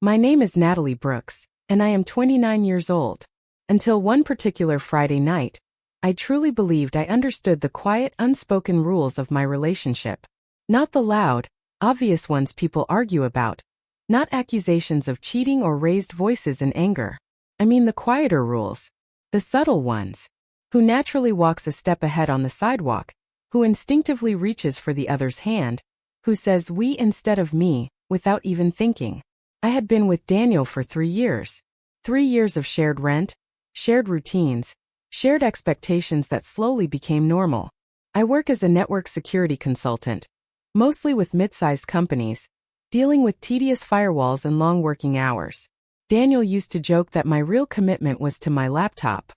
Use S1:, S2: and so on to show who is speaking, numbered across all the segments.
S1: My name is Natalie Brooks, and I am 29 years old. Until one particular Friday night, I truly believed I understood the quiet, unspoken rules of my relationship. Not the loud, obvious ones people argue about. Not accusations of cheating or raised voices in anger. I mean the quieter rules. The subtle ones. Who naturally walks a step ahead on the sidewalk. Who instinctively reaches for the other's hand. Who says we instead of me, without even thinking. I had been with Daniel for 3 years. 3 years of shared rent, shared routines, shared expectations that slowly became normal. I work as a network security consultant, mostly with mid-sized companies, dealing with tedious firewalls and long working hours. Daniel used to joke that my real commitment was to my laptop.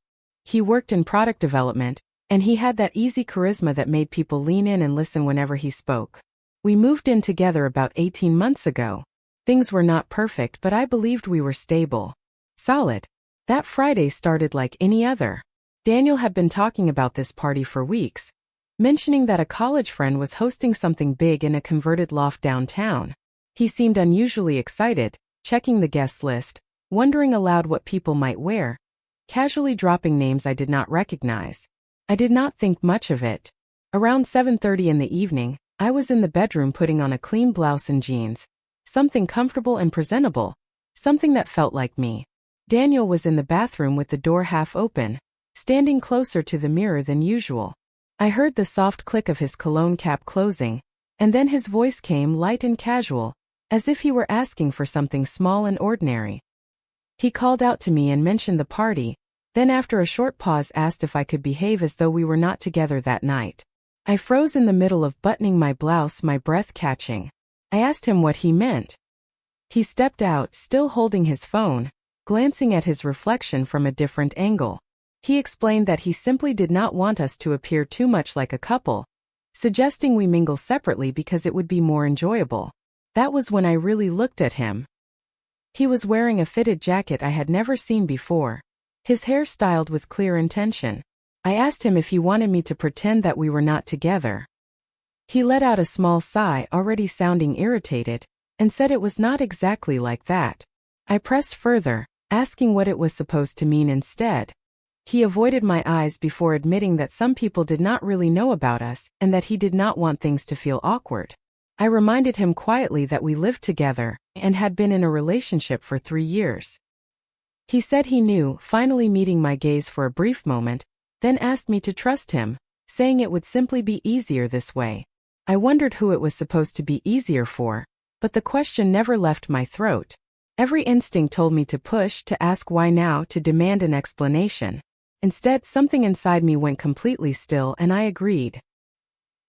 S1: He worked in product development, and he had that easy charisma that made people lean in and listen whenever he spoke. We moved in together about 18 months ago. Things were not perfect, but I believed we were stable. Solid. That Friday started like any other. Daniel had been talking about this party for weeks, mentioning that a college friend was hosting something big in a converted loft downtown. He seemed unusually excited, checking the guest list, wondering aloud what people might wear, casually dropping names I did not recognize. I did not think much of it. Around 7:30 in the evening, I was in the bedroom putting on a clean blouse and jeans. Something comfortable and presentable. Something that felt like me. Daniel was in the bathroom with the door half open, standing closer to the mirror than usual. I heard the soft click of his cologne cap closing, and then his voice came light and casual, as if he were asking for something small and ordinary. He called out to me and mentioned the party, then after a short pause asked if I could behave as though we were not together that night. I froze in the middle of buttoning my blouse, my breath catching. I asked him what he meant. He stepped out, still holding his phone, glancing at his reflection from a different angle. He explained that he simply did not want us to appear too much like a couple, suggesting we mingle separately because it would be more enjoyable. That was when I really looked at him. He was wearing a fitted jacket I had never seen before, his hair styled with clear intention. I asked him if he wanted me to pretend that we were not together. He let out a small sigh, already sounding irritated, and said it was not exactly like that. I pressed further, asking what it was supposed to mean instead. He avoided my eyes before admitting that some people did not really know about us and that he did not want things to feel awkward. I reminded him quietly that we lived together and had been in a relationship for 3 years. He said he knew, finally meeting my gaze for a brief moment, then asked me to trust him, saying it would simply be easier this way. I wondered who it was supposed to be easier for, but the question never left my throat. Every instinct told me to push, to ask why now, to demand an explanation. Instead, something inside me went completely still and I agreed.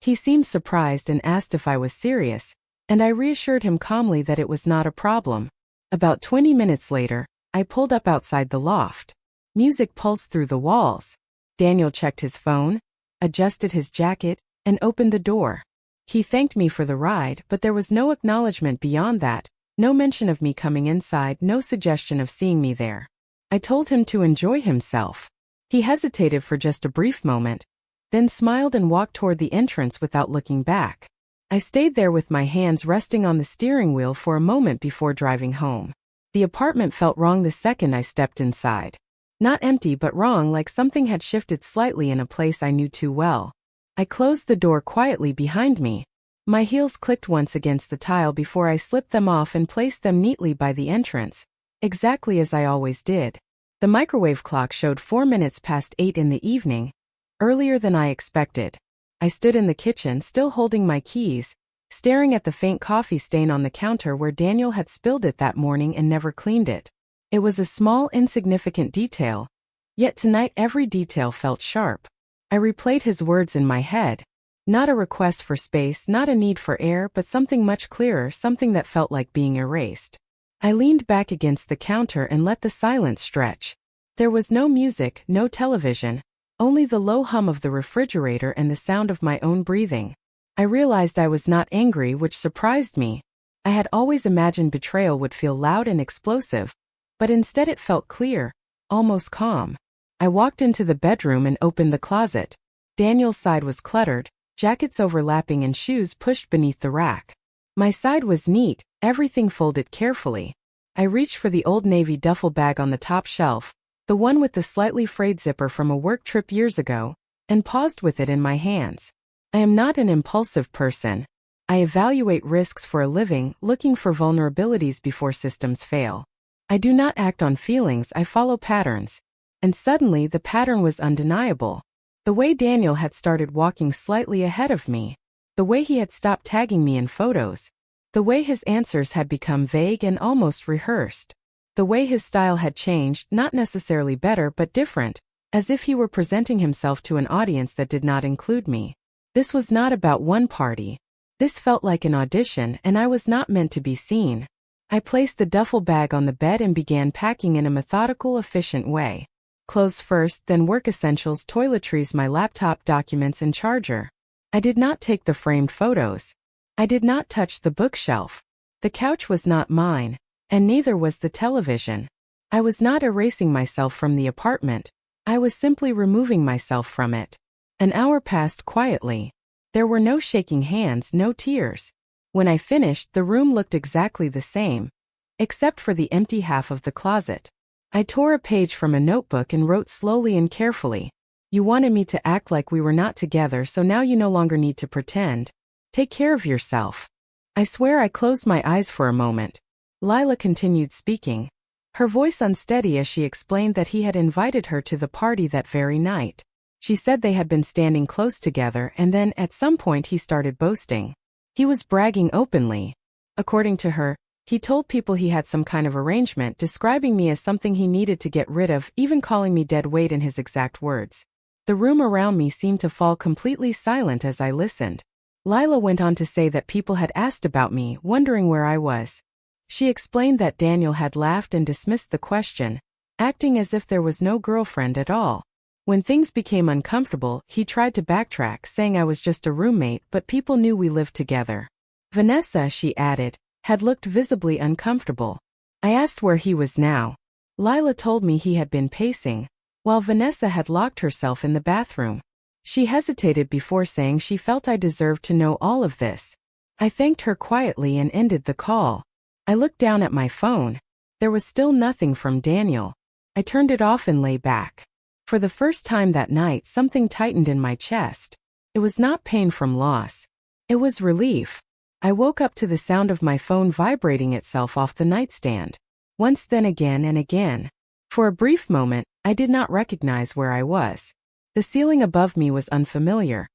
S1: He seemed surprised and asked if I was serious, and I reassured him calmly that it was not a problem. About 20 minutes later, I pulled up outside the loft. Music pulsed through the walls. Daniel checked his phone, adjusted his jacket, and opened the door. He thanked me for the ride, but there was no acknowledgement beyond that, no mention of me coming inside, no suggestion of seeing me there. I told him to enjoy himself. He hesitated for just a brief moment, then smiled and walked toward the entrance without looking back. I stayed there with my hands resting on the steering wheel for a moment before driving home. The apartment felt wrong the second I stepped inside. Not empty but wrong, like something had shifted slightly in a place I knew too well. I closed the door quietly behind me. My heels clicked once against the tile before I slipped them off and placed them neatly by the entrance, exactly as I always did. The microwave clock showed 4 minutes past 8 in the evening, earlier than I expected. I stood in the kitchen, still holding my keys, staring at the faint coffee stain on the counter where Daniel had spilled it that morning and never cleaned it. It was a small, insignificant detail, yet tonight every detail felt sharp. I replayed his words in my head. Not a request for space, not a need for air, but something much clearer, something that felt like being erased. I leaned back against the counter and let the silence stretch. There was no music, no television, only the low hum of the refrigerator and the sound of my own breathing. I realized I was not angry, which surprised me. I had always imagined betrayal would feel loud and explosive, but instead it felt clear, almost calm. I walked into the bedroom and opened the closet. Daniel's side was cluttered, jackets overlapping and shoes pushed beneath the rack. My side was neat, everything folded carefully. I reached for the Old Navy duffel bag on the top shelf, the one with the slightly frayed zipper from a work trip years ago, and paused with it in my hands. I am not an impulsive person. I evaluate risks for a living, looking for vulnerabilities before systems fail. I do not act on feelings, I follow patterns. And suddenly the pattern was undeniable. The way Daniel had started walking slightly ahead of me. The way he had stopped tagging me in photos. The way his answers had become vague and almost rehearsed. The way his style had changed, not necessarily better but different, as if he were presenting himself to an audience that did not include me. This was not about one party. This felt like an audition, and I was not meant to be seen. I placed the duffel bag on the bed and began packing in a methodical, efficient way. Clothes first, then work essentials, toiletries, my laptop, documents, and charger. I did not take the framed photos. I did not touch the bookshelf. The couch was not mine, and neither was the television. I was not erasing myself from the apartment. I was simply removing myself from it. An hour passed quietly. There were no shaking hands, no tears. When I finished, the room looked exactly the same, except for the empty half of the closet. I tore a page from a notebook and wrote slowly and carefully. You wanted me to act like we were not together, so now you no longer need to pretend. Take care of yourself. I swear I closed my eyes for a moment. Lila continued speaking, her voice unsteady as she explained that he had invited her to the party that very night. She said they had been standing close together, and then at some point he started boasting. He was bragging openly. According to her, he told people he had some kind of arrangement, describing me as something he needed to get rid of, even calling me dead weight in his exact words. The room around me seemed to fall completely silent as I listened. Lila went on to say that people had asked about me, wondering where I was. She explained that Daniel had laughed and dismissed the question, acting as if there was no girlfriend at all. When things became uncomfortable, he tried to backtrack, saying I was just a roommate, but people knew we lived together. Vanessa, she added, had looked visibly uncomfortable. I asked where he was now. Lila told me he had been pacing, while Vanessa had locked herself in the bathroom. She hesitated before saying she felt I deserved to know all of this. I thanked her quietly and ended the call. I looked down at my phone. There was still nothing from Daniel. I turned it off and lay back. For the first time that night, something tightened in my chest. It was not pain from loss. It was relief. I woke up to the sound of my phone vibrating itself off the nightstand. Once, then again and again. For a brief moment, I did not recognize where I was. The ceiling above me was unfamiliar,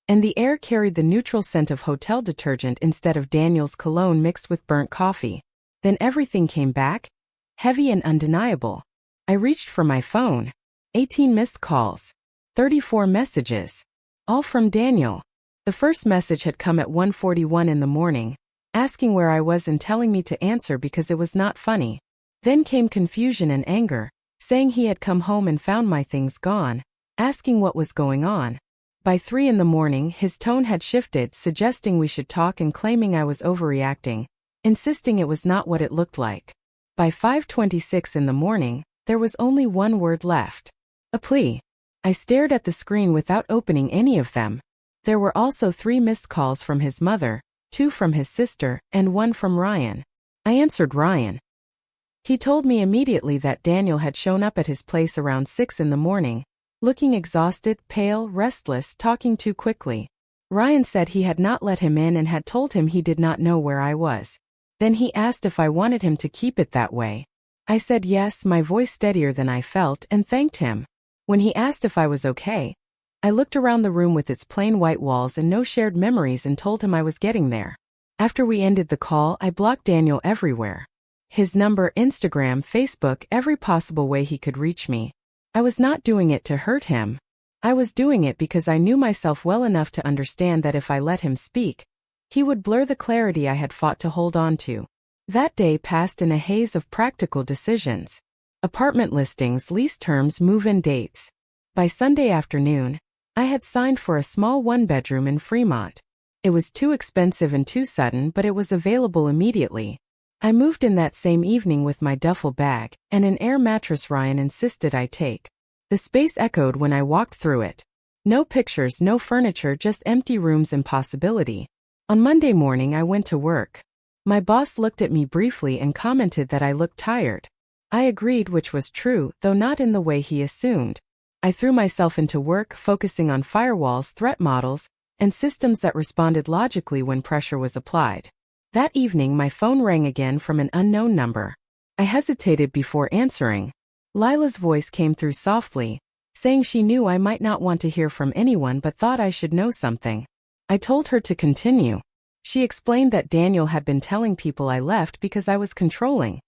S1: and the air carried the neutral scent of hotel detergent instead of Daniel's cologne mixed with burnt coffee. Then everything came back, heavy and undeniable. I reached for my phone. 18 missed calls. 34 messages. All from Daniel. The first message had come at 1:41 in the morning, asking where I was and telling me to answer because it was not funny. Then came confusion and anger, saying he had come home and found my things gone, asking what was going on. By 3 in the morning, his tone had shifted, suggesting we should talk and claiming I was overreacting, insisting it was not what it looked like. By 5:26 in the morning, there was only one word left. A plea. I stared at the screen without opening any of them. There were also 3 missed calls from his mother, 2 from his sister, and 1 from Ryan. I answered Ryan. He told me immediately that Daniel had shown up at his place around 6 in the morning, looking exhausted, pale, restless, talking too quickly. Ryan said he had not let him in and had told him he did not know where I was. Then he asked if I wanted him to keep it that way. I said yes, my voice steadier than I felt, and thanked him. When he asked if I was okay, I looked around the room with its plain white walls and no shared memories and told him I was getting there. After we ended the call, I blocked Daniel everywhere. His number, Instagram, Facebook, every possible way he could reach me. I was not doing it to hurt him. I was doing it because I knew myself well enough to understand that if I let him speak, he would blur the clarity I had fought to hold on to. That day passed in a haze of practical decisions. Apartment listings, lease terms, move-in dates. By Sunday afternoon, I had signed for a small one-bedroom in Fremont. It was too expensive and too sudden, but it was available immediately. I moved in that same evening with my duffel bag and an air mattress Ryan insisted I take. The space echoed when I walked through it. No pictures, no furniture, just empty rooms and possibility. On Monday morning I went to work. My boss looked at me briefly and commented that I looked tired. I agreed, which was true, though not in the way he assumed. I threw myself into work, focusing on firewalls, threat models, and systems that responded logically when pressure was applied. That evening, my phone rang again from an unknown number. I hesitated before answering. Lila's voice came through softly, saying she knew I might not want to hear from anyone but thought I should know something. I told her to continue. She explained that Daniel had been telling people I left because I was controlling,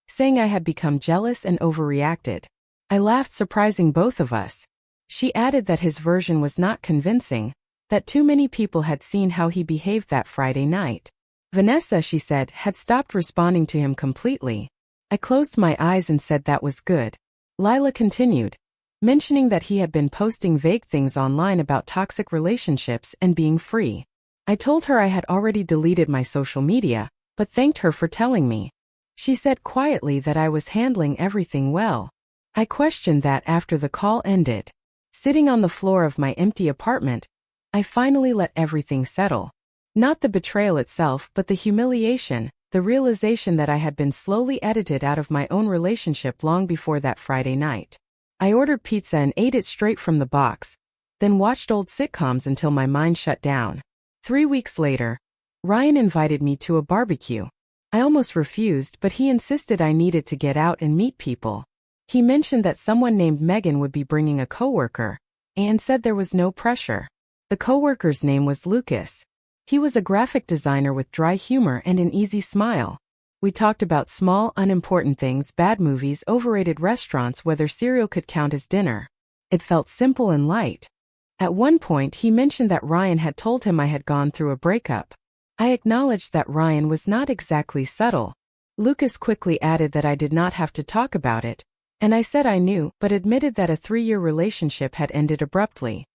S1: saying I had become jealous and overreacted. I laughed, surprising both of us. She added that his version was not convincing, that too many people had seen how he behaved that Friday night. Vanessa, she said, had stopped responding to him completely. I closed my eyes and said that was good. Lila continued, mentioning that he had been posting vague things online about toxic relationships and being free. I told her I had already deleted my social media, but thanked her for telling me. She said quietly that I was handling everything well. I questioned that after the call ended. Sitting on the floor of my empty apartment, I finally let everything settle. Not the betrayal itself, but the humiliation, the realization that I had been slowly edited out of my own relationship long before that Friday night. I ordered pizza and ate it straight from the box, then watched old sitcoms until my mind shut down. 3 weeks later, Ryan invited me to a barbecue. I almost refused, but he insisted I needed to get out and meet people. He mentioned that someone named Megan would be bringing a coworker, and said there was no pressure. The coworker's name was Lucas. He was a graphic designer with dry humor and an easy smile. We talked about small, unimportant things, bad movies, overrated restaurants, whether cereal could count as dinner. It felt simple and light. At one point, he mentioned that Ryan had told him I had gone through a breakup. I acknowledged that Ryan was not exactly subtle. Lucas quickly added that I did not have to talk about it, and I said I knew, but admitted that a 3-year relationship had ended abruptly.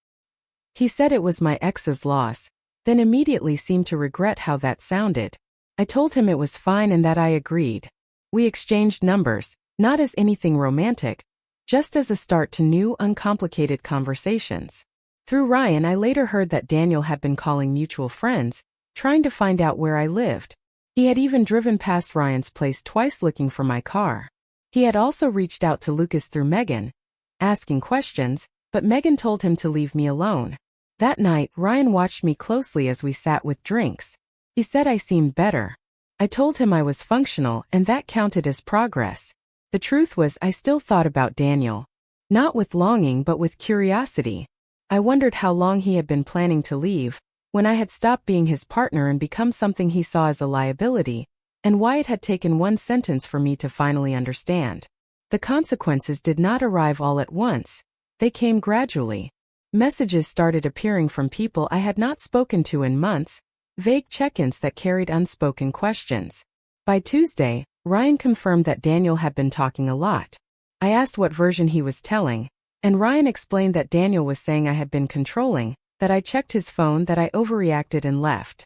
S1: He said it was my ex's loss, then immediately seemed to regret how that sounded. I told him it was fine and that I agreed. We exchanged numbers, not as anything romantic, just as a start to new, uncomplicated conversations. Through Ryan, I later heard that Daniel had been calling mutual friends, trying to find out where I lived. He had even driven past Ryan's place twice looking for my car. He had also reached out to Lucas through Megan, asking questions, but Megan told him to leave me alone. That night, Ryan watched me closely as we sat with drinks. He said I seemed better. I told him I was functional and that counted as progress. The truth was I still thought about Daniel. Not with longing but with curiosity. I wondered how long he had been planning to leave, when I had stopped being his partner and become something he saw as a liability, and why it had taken one sentence for me to finally understand. The consequences did not arrive all at once. They came gradually. Messages started appearing from people I had not spoken to in months, vague check-ins that carried unspoken questions. By Tuesday, Ryan confirmed that Daniel had been talking a lot. I asked what version he was telling, and Ryan explained that Daniel was saying I had been controlling, that I checked his phone, that I overreacted and left.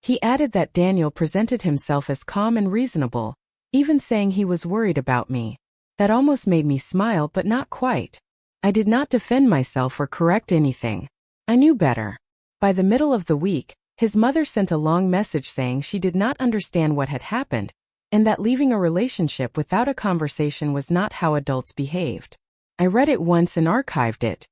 S1: He added that Daniel presented himself as calm and reasonable, even saying he was worried about me. That almost made me smile, but not quite. I did not defend myself or correct anything. I knew better. By the middle of the week, his mother sent a long message saying she did not understand what had happened, and that leaving a relationship without a conversation was not how adults behaved. I read it once and archived it.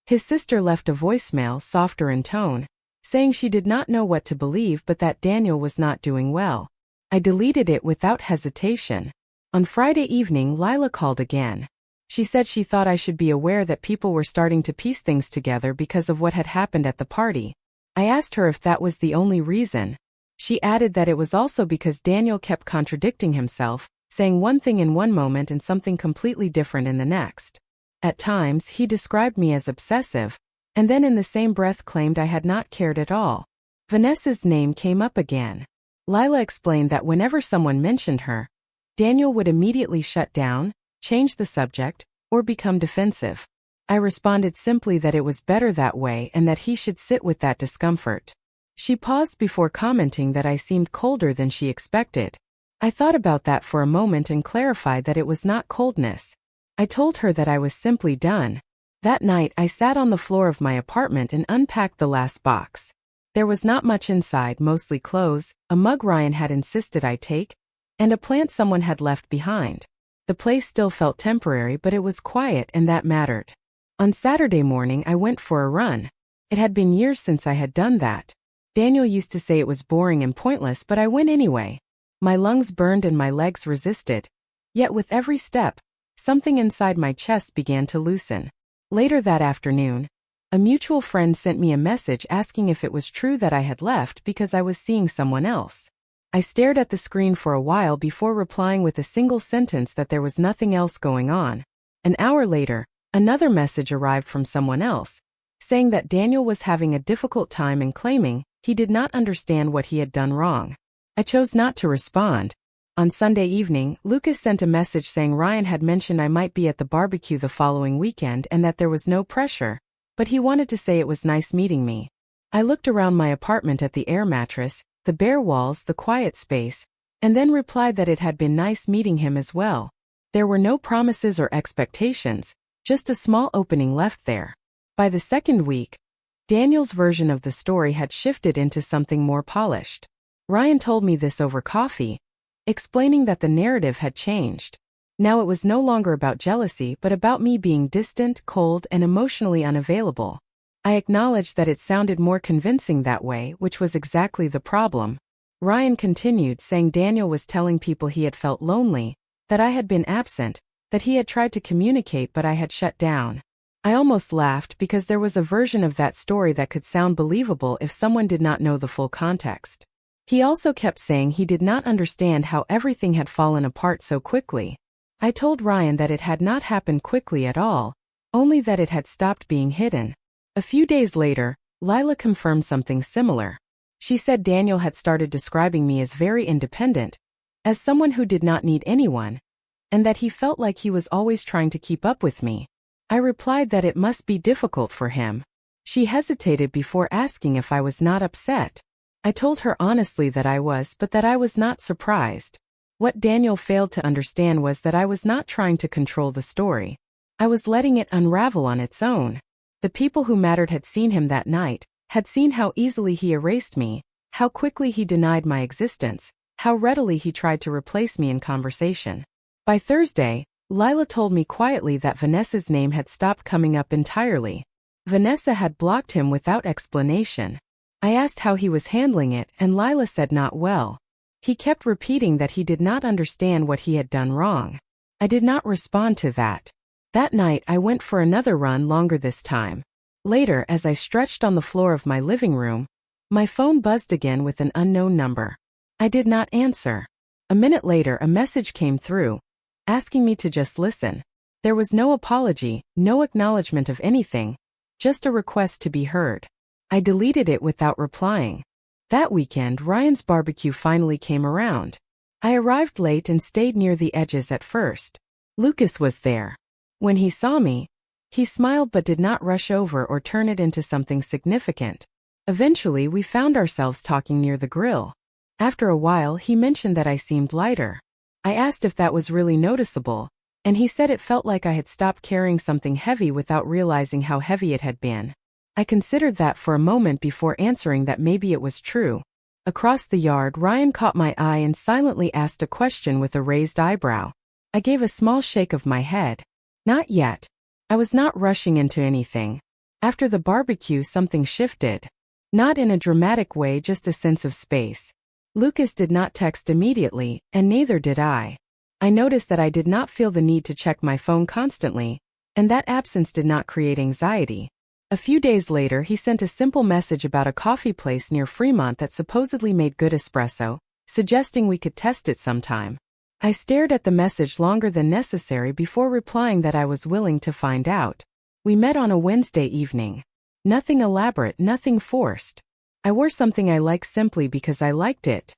S1: His sister left a voicemail, softer in tone, saying she did not know what to believe but that Daniel was not doing well. I deleted it without hesitation. On Friday evening, Lila called again. She said she thought I should be aware that people were starting to piece things together because of what had happened at the party. I asked her if that was the only reason. She added that it was also because Daniel kept contradicting himself, saying one thing in one moment and something completely different in the next. At times, he described me as obsessive, and then in the same breath claimed I had not cared at all. Vanessa's name came up again. Lila explained that whenever someone mentioned her, Daniel would immediately shut down, change the subject, or become defensive. I responded simply that it was better that way and that he should sit with that discomfort. She paused before commenting that I seemed colder than she expected. I thought about that for a moment and clarified that it was not coldness. I told her that I was simply done. That night, I sat on the floor of my apartment and unpacked the last box. There was not much inside, mostly clothes, a mug Ryan had insisted I take, and a plant someone had left behind. The place still felt temporary, but it was quiet, and that mattered. On Saturday morning I went for a run. It had been years since I had done that. Daniel used to say it was boring and pointless, but I went anyway. My lungs burned and my legs resisted. Yet with every step, something inside my chest began to loosen. Later that afternoon, a mutual friend sent me a message asking if it was true that I had left because I was seeing someone else. I stared at the screen for a while before replying with a single sentence that there was nothing else going on. An hour later, another message arrived from someone else, saying that Daniel was having a difficult time and claiming he did not understand what he had done wrong. I chose not to respond. On Sunday evening, Lucas sent a message saying Ryan had mentioned I might be at the barbecue the following weekend and that there was no pressure, but he wanted to say it was nice meeting me. I looked around my apartment at the air mattress, the bare walls, the quiet space, and then replied that it had been nice meeting him as well. There were no promises or expectations, just a small opening left there. By the second week, Daniel's version of the story had shifted into something more polished. Ryan told me this over coffee, explaining that the narrative had changed. Now it was no longer about jealousy but about me being distant, cold, and emotionally unavailable. I acknowledged that it sounded more convincing that way, which was exactly the problem. Ryan continued, saying Daniel was telling people he had felt lonely, that I had been absent, that he had tried to communicate but I had shut down. I almost laughed because there was a version of that story that could sound believable if someone did not know the full context. He also kept saying he did not understand how everything had fallen apart so quickly. I told Ryan that it had not happened quickly at all, only that it had stopped being hidden. A few days later, Lila confirmed something similar. She said Daniel had started describing me as very independent, as someone who did not need anyone, and that he felt like he was always trying to keep up with me. I replied that it must be difficult for him. She hesitated before asking if I was not upset. I told her honestly that I was, but that I was not surprised. What Daniel failed to understand was that I was not trying to control the story. I was letting it unravel on its own. The people who mattered had seen him that night, had seen how easily he erased me, how quickly he denied my existence, how readily he tried to replace me in conversation. By Thursday, Lila told me quietly that Vanessa's name had stopped coming up entirely. Vanessa had blocked him without explanation. I asked how he was handling it, and Lila said not well. He kept repeating that he did not understand what he had done wrong. I did not respond to that. That night I went for another run, longer this time. Later, as I stretched on the floor of my living room, my phone buzzed again with an unknown number. I did not answer. A minute later a message came through, asking me to just listen. There was no apology, no acknowledgement of anything, just a request to be heard. I deleted it without replying. That weekend, Ryan's barbecue finally came around. I arrived late and stayed near the edges at first. Lucas was there. When he saw me, he smiled but did not rush over or turn it into something significant. Eventually, we found ourselves talking near the grill. After a while, he mentioned that I seemed lighter. I asked if that was really noticeable, and he said it felt like I had stopped carrying something heavy without realizing how heavy it had been. I considered that for a moment before answering that maybe it was true. Across the yard, Ryan caught my eye and silently asked a question with a raised eyebrow. I gave a small shake of my head. Not yet. I was not rushing into anything. After the barbecue, something shifted. Not in a dramatic way, just a sense of space. Lucas did not text immediately, and neither did I. I noticed that I did not feel the need to check my phone constantly, and that absence did not create anxiety. A few days later, he sent a simple message about a coffee place near Fremont that supposedly made good espresso, suggesting we could test it sometime. I stared at the message longer than necessary before replying that I was willing to find out. We met on a Wednesday evening. Nothing elaborate, nothing forced. I wore something I liked simply because I liked it.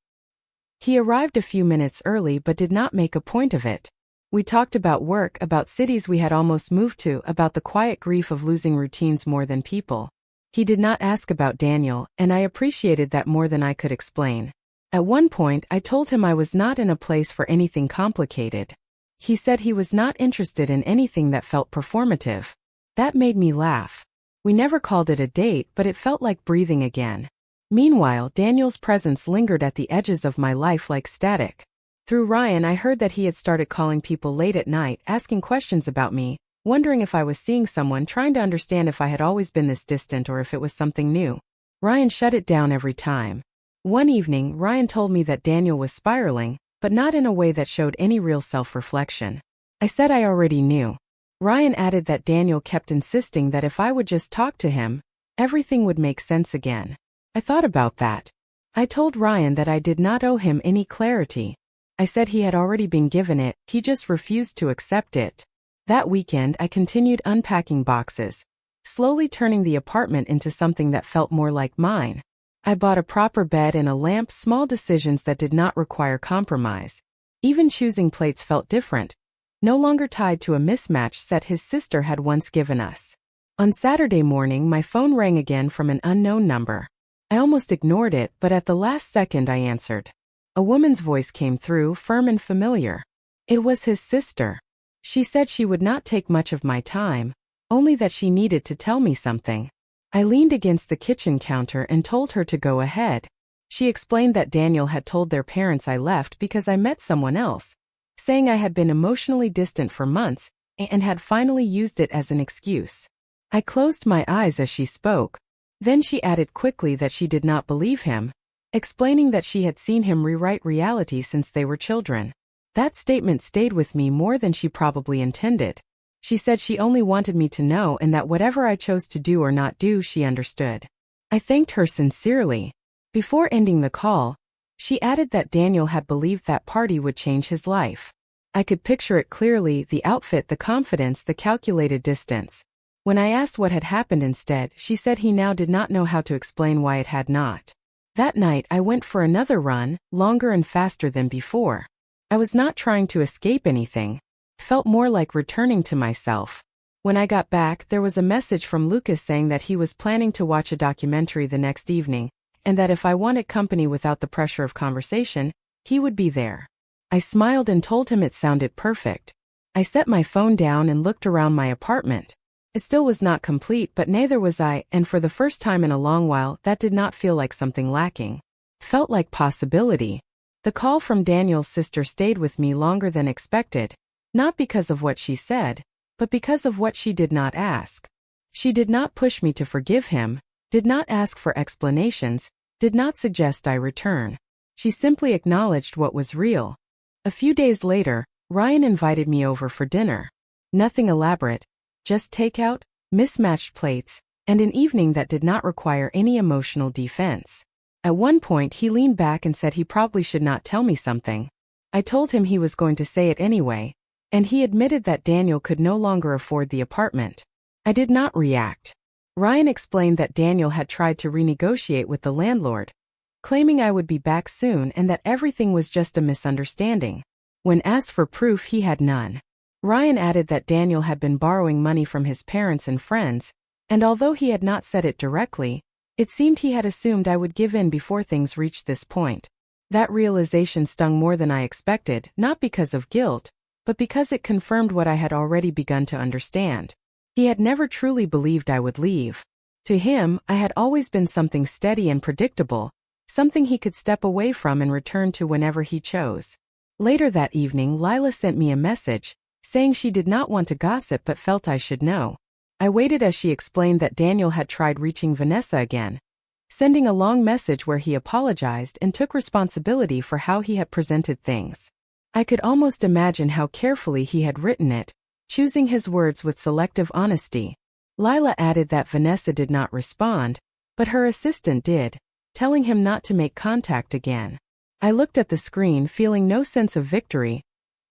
S1: He arrived a few minutes early but did not make a point of it. We talked about work, about cities we had almost moved to, about the quiet grief of losing routines more than people. He did not ask about Daniel, and I appreciated that more than I could explain. At one point, I told him I was not in a place for anything complicated. He said he was not interested in anything that felt performative. That made me laugh. We never called it a date, but it felt like breathing again. Meanwhile, Daniel's presence lingered at the edges of my life like static. Through Ryan, I heard that he had started calling people late at night, asking questions about me, wondering if I was seeing someone, trying to understand if I had always been this distant or if it was something new. Ryan shut it down every time. One evening, Ryan told me that Daniel was spiraling, but not in a way that showed any real self-reflection. I said I already knew. Ryan added that Daniel kept insisting that if I would just talk to him, everything would make sense again. I thought about that. I told Ryan that I did not owe him any clarity. I said he had already been given it, he just refused to accept it. That weekend, I continued unpacking boxes, slowly turning the apartment into something that felt more like mine. I bought a proper bed and a lamp, small decisions that did not require compromise. Even choosing plates felt different, no longer tied to a mismatched set his sister had once given us. On Saturday morning, my phone rang again from an unknown number. I almost ignored it, but at the last second I answered. A woman's voice came through, firm and familiar. It was his sister. She said she would not take much of my time, only that she needed to tell me something. I leaned against the kitchen counter and told her to go ahead. She explained that Daniel had told their parents I left because I met someone else, saying I had been emotionally distant for months and had finally used it as an excuse. I closed my eyes as she spoke. Then she added quickly that she did not believe him, explaining that she had seen him rewrite reality since they were children. That statement stayed with me more than she probably intended. She said she only wanted me to know and that whatever I chose to do or not do, she understood. I thanked her sincerely. Before ending the call, she added that Daniel had believed that party would change his life. I could picture it clearly, the outfit, the confidence, the calculated distance. When I asked what had happened instead, she said he now did not know how to explain why it had not. That night, I went for another run, longer and faster than before. I was not trying to escape anything. Felt more like returning to myself. When I got back, there was a message from Lucas saying that he was planning to watch a documentary the next evening, and that if I wanted company without the pressure of conversation, he would be there. I smiled and told him it sounded perfect. I set my phone down and looked around my apartment. It still was not complete, but neither was I, and for the first time in a long while, that did not feel like something lacking. Felt like possibility. The call from Daniel's sister stayed with me longer than expected. Not because of what she said, but because of what she did not ask. She did not push me to forgive him, did not ask for explanations, did not suggest I return. She simply acknowledged what was real. A few days later, Ryan invited me over for dinner. Nothing elaborate, just takeout, mismatched plates, and an evening that did not require any emotional defense. At one point, he leaned back and said he probably should not tell me something. I told him he was going to say it anyway, and he admitted that Daniel could no longer afford the apartment. I did not react. Ryan explained that Daniel had tried to renegotiate with the landlord, claiming I would be back soon and that everything was just a misunderstanding. When asked for proof, he had none. Ryan added that Daniel had been borrowing money from his parents and friends, and although he had not said it directly, it seemed he had assumed I would give in before things reached this point. That realization stung more than I expected, not because of guilt, but because it confirmed what I had already begun to understand. He had never truly believed I would leave. To him, I had always been something steady and predictable, something he could step away from and return to whenever he chose. Later that evening, Lila sent me a message, saying she did not want to gossip but felt I should know. I waited as she explained that Daniel had tried reaching Vanessa again, sending a long message where he apologized and took responsibility for how he had presented things. I could almost imagine how carefully he had written it, choosing his words with selective honesty. Lila added that Vanessa did not respond, but her assistant did, telling him not to make contact again. I looked at the screen feeling no sense of victory,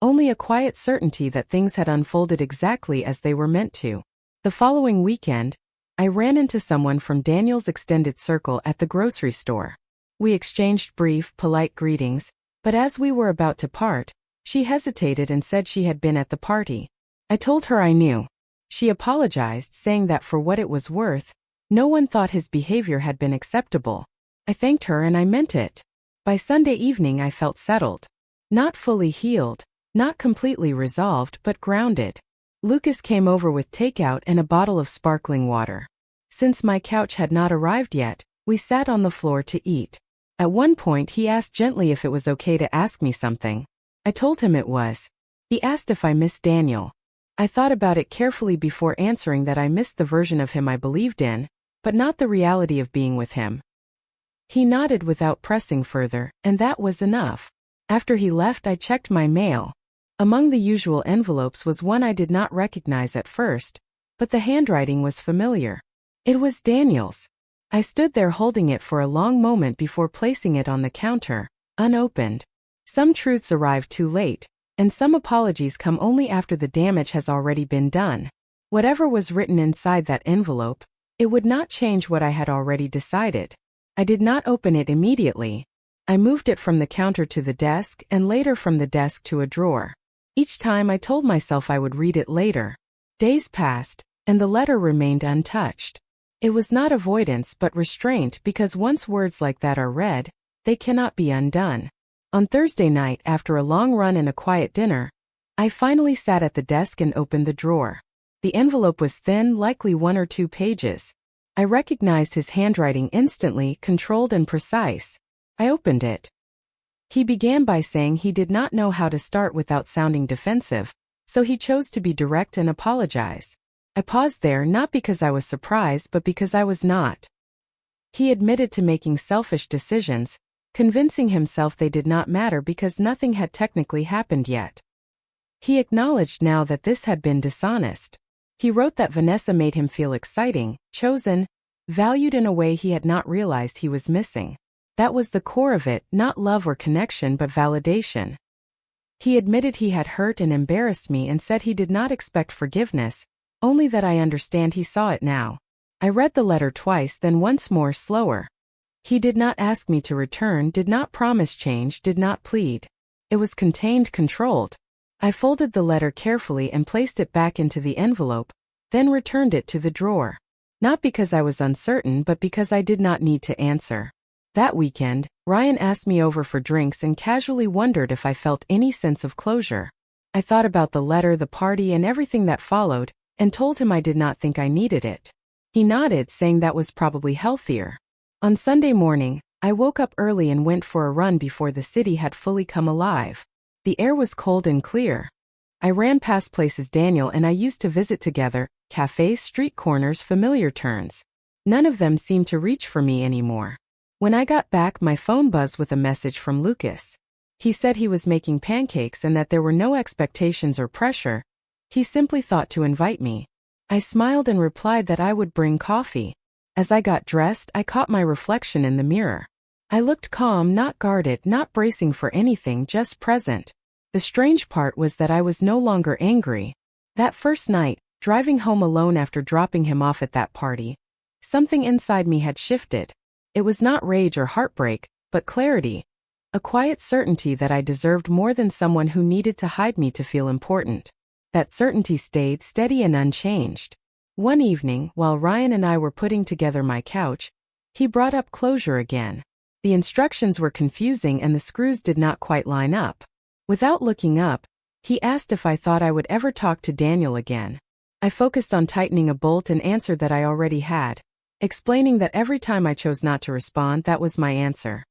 S1: only a quiet certainty that things had unfolded exactly as they were meant to. The following weekend, I ran into someone from Daniel's extended circle at the grocery store. We exchanged brief, polite greetings, but as we were about to part, she hesitated and said she had been at the party. I told her I knew. She apologized, saying that for what it was worth, no one thought his behavior had been acceptable. I thanked her and I meant it. By Sunday evening I felt settled. Not fully healed, not completely resolved, but grounded. Lucas came over with takeout and a bottle of sparkling water. Since my couch had not arrived yet, We sat on the floor to eat. At one point he asked gently if it was okay to ask me something. I told him it was. He asked if I missed Daniel. I thought about it carefully before answering that I missed the version of him I believed in, but not the reality of being with him. He nodded without pressing further, and that was enough. After he left, I checked my mail. Among the usual envelopes was one I did not recognize at first, but the handwriting was familiar. It was Daniel's. I stood there holding it for a long moment before placing it on the counter, unopened. Some truths arrive too late, and some apologies come only after the damage has already been done. Whatever was written inside that envelope, it would not change what I had already decided. I did not open it immediately. I moved it from the counter to the desk and later from the desk to a drawer. Each time I told myself I would read it later. Days passed, and the letter remained untouched. It was not avoidance but restraint because once words like that are read, they cannot be undone. On Thursday night, after a long run and a quiet dinner, I finally sat at the desk and opened the drawer. The envelope was thin, likely 1 or 2 pages. I recognized his handwriting instantly, controlled and precise. I opened it. He began by saying he did not know how to start without sounding defensive, so he chose to be direct and apologize. I paused there not because I was surprised but because I was not. He admitted to making selfish decisions, convincing himself they did not matter because nothing had technically happened yet. He acknowledged now that this had been dishonest. He wrote that Vanessa made him feel exciting, chosen, valued in a way he had not realized he was missing. That was the core of it, not love or connection but validation. He admitted he had hurt and embarrassed me and said he did not expect forgiveness, only that I understand he saw it now. I read the letter twice, then once more slower. He did not ask me to return, did not promise change, did not plead. It was contained, controlled. I folded the letter carefully and placed it back into the envelope, then returned it to the drawer. Not because I was uncertain but because I did not need to answer. That weekend, Ryan asked me over for drinks and casually wondered if I felt any sense of closure. I thought about the letter, the party, and everything that followed, and told him I did not think I needed it. He nodded, saying that was probably healthier. On Sunday morning, I woke up early and went for a run before the city had fully come alive. The air was cold and clear. I ran past places Daniel and I used to visit together, cafes, street corners, familiar turns. None of them seemed to reach for me anymore. When I got back, my phone buzzed with a message from Lucas. He said he was making pancakes and that there were no expectations or pressure. He simply thought to invite me. I smiled and replied that I would bring coffee. As I got dressed, I caught my reflection in the mirror. I looked calm, not guarded, not bracing for anything, just present. The strange part was that I was no longer angry. That first night, driving home alone after dropping him off at that party, something inside me had shifted. It was not rage or heartbreak, but clarity. A quiet certainty that I deserved more than someone who needed to hide me to feel important. That certainty stayed steady and unchanged. One evening, while Ryan and I were putting together my couch, he brought up closure again. The instructions were confusing and the screws did not quite line up. Without looking up, he asked if I thought I would ever talk to Daniel again. I focused on tightening a bolt and answered that I already had, explaining that every time I chose not to respond, that was my answer.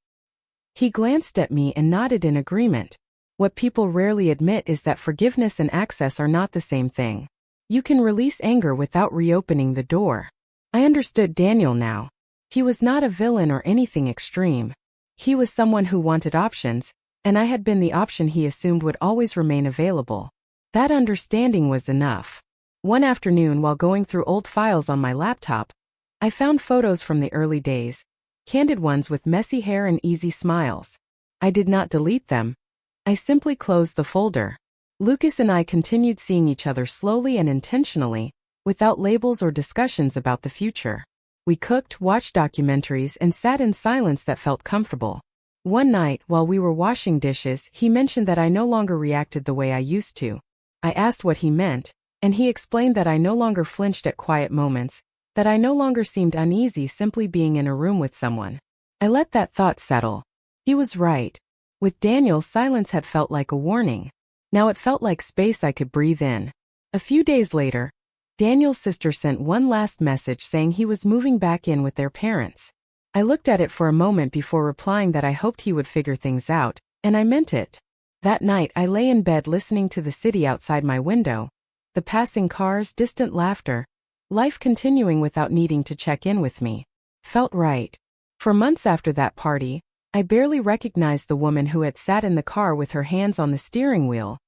S1: He glanced at me and nodded in agreement. What people rarely admit is that forgiveness and access are not the same thing. You can release anger without reopening the door. I understood Daniel now. He was not a villain or anything extreme. He was someone who wanted options, and I had been the option he assumed would always remain available. That understanding was enough. One afternoon, while going through old files on my laptop, I found photos from the early days, candid ones with messy hair and easy smiles. I did not delete them. I simply closed the folder. Lucas and I continued seeing each other slowly and intentionally, without labels or discussions about the future. We cooked, watched documentaries, and sat in silence that felt comfortable. One night, while we were washing dishes, he mentioned that I no longer reacted the way I used to. I asked what he meant, and he explained that I no longer flinched at quiet moments, that I no longer seemed uneasy simply being in a room with someone. I let that thought settle. He was right. With Daniel, silence had felt like a warning. Now it felt like space I could breathe in. A few days later, Daniel's sister sent one last message saying he was moving back in with their parents. I looked at it for a moment before replying that I hoped he would figure things out, and I meant it. That night I lay in bed listening to the city outside my window, the passing cars, distant laughter, life continuing without needing to check in with me. Felt right. For months after that party, I barely recognized the woman who had sat in the car with her hands on the steering wheel,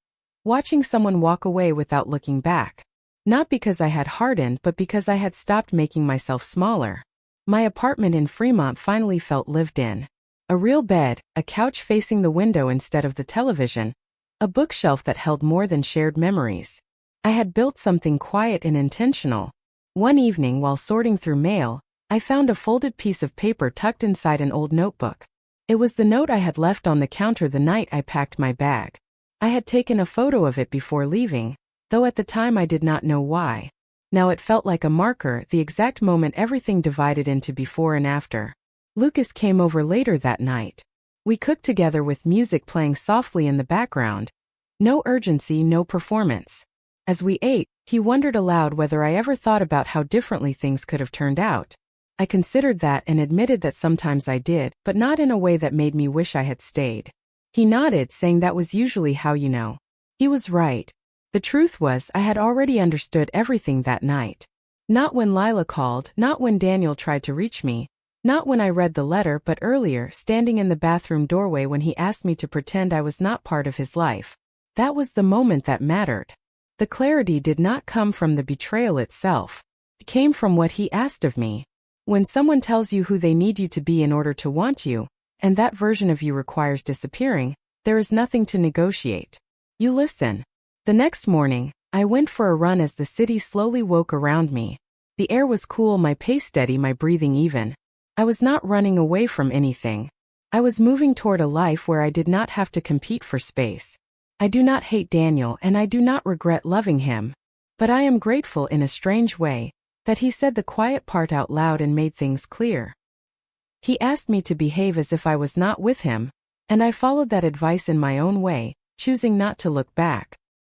S1: watching someone walk away without looking back. Not because I had hardened, but because I had stopped making myself smaller. My apartment in Fremont finally felt lived in. A real bed, a couch facing the window instead of the television, a bookshelf that held more than shared memories. I had built something quiet and intentional. One evening while sorting through mail, I found a folded piece of paper tucked inside an old notebook. It was the note I had left on the counter the night I packed my bag. I had taken a photo of it before leaving, though at the time I did not know why. Now it felt like a marker, the exact moment everything divided into before and after. Lucas came over later that night. We cooked together with music playing softly in the background. No urgency, no performance. As we ate, he wondered aloud whether I ever thought about how differently things could have turned out. I considered that and admitted that sometimes I did, but not in a way that made me wish I had stayed. He nodded, saying that was usually how you know. He was right. The truth was, I had already understood everything that night. Not when Lila called, not when Daniel tried to reach me, not when I read the letter, but earlier, standing in the bathroom doorway when he asked me to pretend I was not part of his life. That was the moment that mattered. The clarity did not come from the betrayal itself. It came from what he asked of me. When someone tells you who they need you to be in order to want you, and that version of you requires disappearing, there is nothing to negotiate. You listen. The next morning, I went for a run as the city slowly woke around me. The air was cool, my pace steady, my breathing even. I was not running away from anything. I was moving toward a life where I did not have to compete for space. I do not hate Daniel and I do not regret loving him. But I am grateful in a strange way that he said the quiet part out loud and made things clear. He asked me to behave as if I was not with him, and I followed that advice in my own way, choosing not to look back.